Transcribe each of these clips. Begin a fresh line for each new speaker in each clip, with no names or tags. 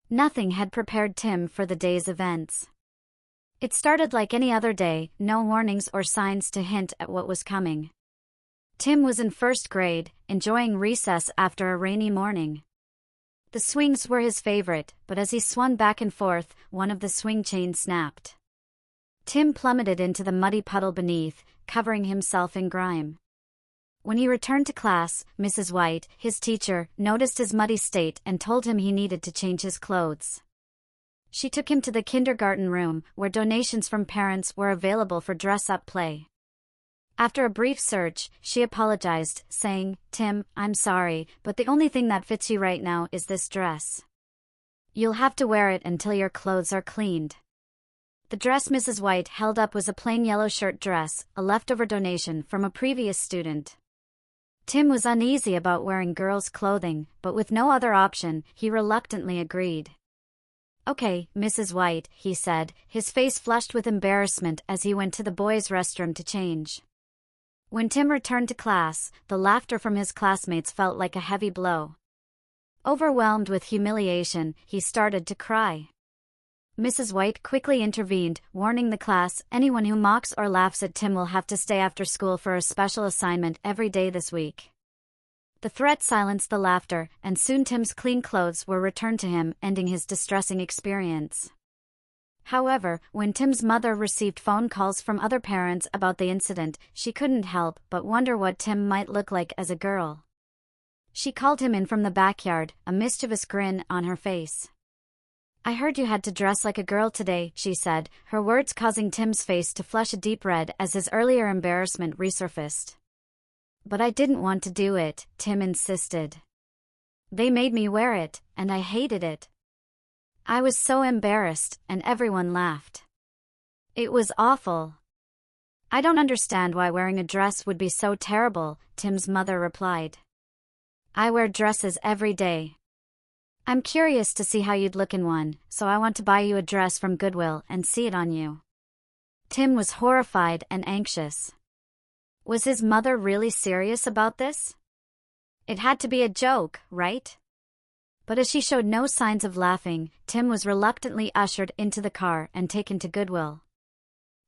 Nothing had prepared Tim for the day's events. It started like any other day, no warnings or signs to hint at what was coming. Tim was in first grade, enjoying recess after a rainy morning. The swings were his favorite, but as he swung back and forth, one of the swing chains snapped. Tim plummeted into the muddy puddle beneath, covering himself in grime. When he returned to class, Mrs. White, his teacher, noticed his muddy state and told him he needed to change his clothes. She took him to the kindergarten room, where donations from parents were available for dress-up play. After a brief search, she apologized, saying, "Tim, I'm sorry, but the only thing that fits you right now is this dress. You'll have to wear it until your clothes are cleaned." The dress Mrs. White held up was a plain yellow shirt dress, a leftover donation from a previous student. Tim was uneasy about wearing girls' clothing, but with no other option, he reluctantly agreed. "Okay, Mrs. White," he said, his face flushed with embarrassment as he went to the boys' restroom to change. When Tim returned to class, the laughter from his classmates felt like a heavy blow. Overwhelmed with humiliation, he started to cry. Mrs. White quickly intervened, warning the class, "Anyone who mocks or laughs at Tim will have to stay after school for a special assignment every day this week." The threat silenced the laughter, and soon Tim's clean clothes were returned to him, ending his distressing experience. However, when Tim's mother received phone calls from other parents about the incident, she couldn't help but wonder what Tim might look like as a girl. She called him in from the backyard, a mischievous grin on her face. "I heard you had to dress like a girl today," she said, her words causing Tim's face to flush a deep red as his earlier embarrassment resurfaced. "But I didn't want to do it," Tim insisted. "They made me wear it, and I hated it. I was so embarrassed, and everyone laughed. It was awful." "I don't understand why wearing a dress would be so terrible," Tim's mother replied. "I wear dresses every day. I'm curious to see how you'd look in one, so I want to buy you a dress from Goodwill and see it on you." Tim was horrified and anxious. Was his mother really serious about this? It had to be a joke, right? But as she showed no signs of laughing, Tim was reluctantly ushered into the car and taken to Goodwill.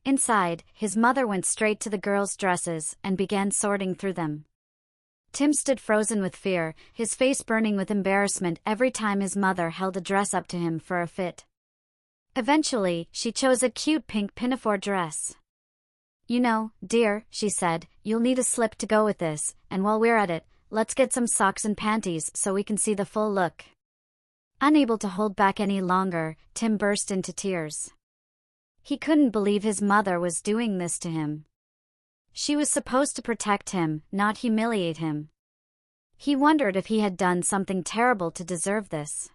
Inside, his mother went straight to the girls' dresses and began sorting through them. Tim stood frozen with fear, his face burning with embarrassment every time his mother held a dress up to him for a fit. Eventually, she chose a cute pink pinafore dress. "You know, dear," she said, "you'll need a slip to go with this, and while we're at it, let's get some socks and panties so we can see the full look." Unable to hold back any longer, Tim burst into tears. He couldn't believe his mother was doing this to him. She was supposed to protect him, not humiliate him. He wondered if he had done something terrible to deserve this.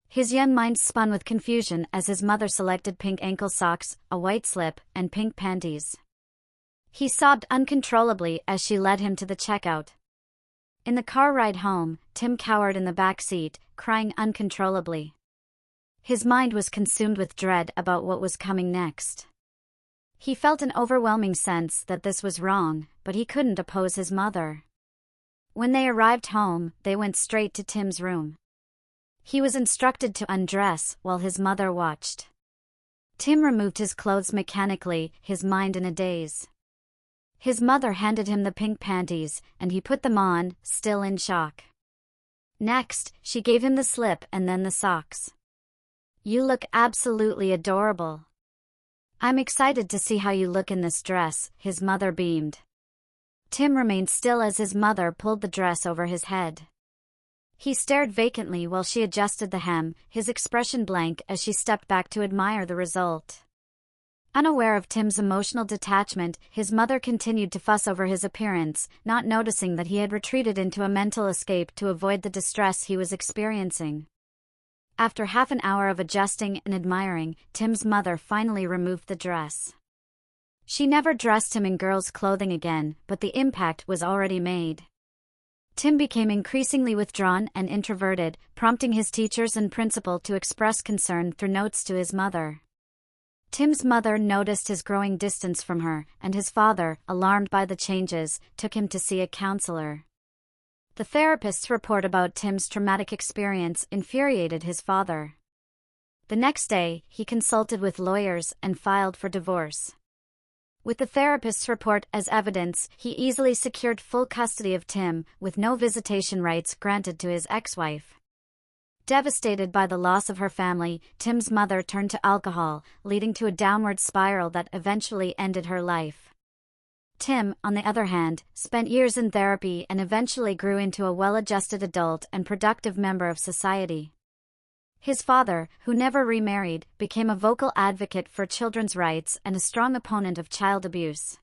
His young mind spun with confusion as his mother selected pink ankle socks, a white slip, and pink panties. He sobbed uncontrollably as she led him to the checkout. In the car ride home, Tim cowered in the back seat, crying uncontrollably. His mind was consumed with dread about what was coming next. He felt an overwhelming sense that this was wrong, but he couldn't oppose his mother. When they arrived home, they went straight to Tim's room. He was instructed to undress while his mother watched. Tim removed his clothes mechanically, his mind in a daze. His mother handed him the pink panties, and he put them on, still in shock. Next, she gave him the slip and then the socks. "You look absolutely adorable. I'm excited to see how you look in this dress," his mother beamed. Tim remained still as his mother pulled the dress over his head. He stared vacantly while she adjusted the hem, his expression blank as she stepped back to admire the result. Unaware of Tim's emotional detachment, his mother continued to fuss over his appearance, not noticing that he had retreated into a mental escape to avoid the distress he was experiencing. After half an hour of adjusting and admiring, Tim's mother finally removed the dress. She never dressed him in girls' clothing again, but the impact was already made. Tim became increasingly withdrawn and introverted, prompting his teachers and principal to express concern through notes to his mother. Tim's mother noticed his growing distance from her, and his father, alarmed by the changes, took him to see a counselor. The therapist's report about Tim's traumatic experience infuriated his father. The next day, he consulted with lawyers and filed for divorce. With the therapist's report as evidence, he easily secured full custody of Tim, with no visitation rights granted to his ex-wife. Devastated by the loss of her family, Tim's mother turned to alcohol, leading to a downward spiral that eventually ended her life. Tim, on the other hand, spent years in therapy and eventually grew into a well-adjusted adult and productive member of society. His father, who never remarried, became a vocal advocate for children's rights and a strong opponent of child abuse.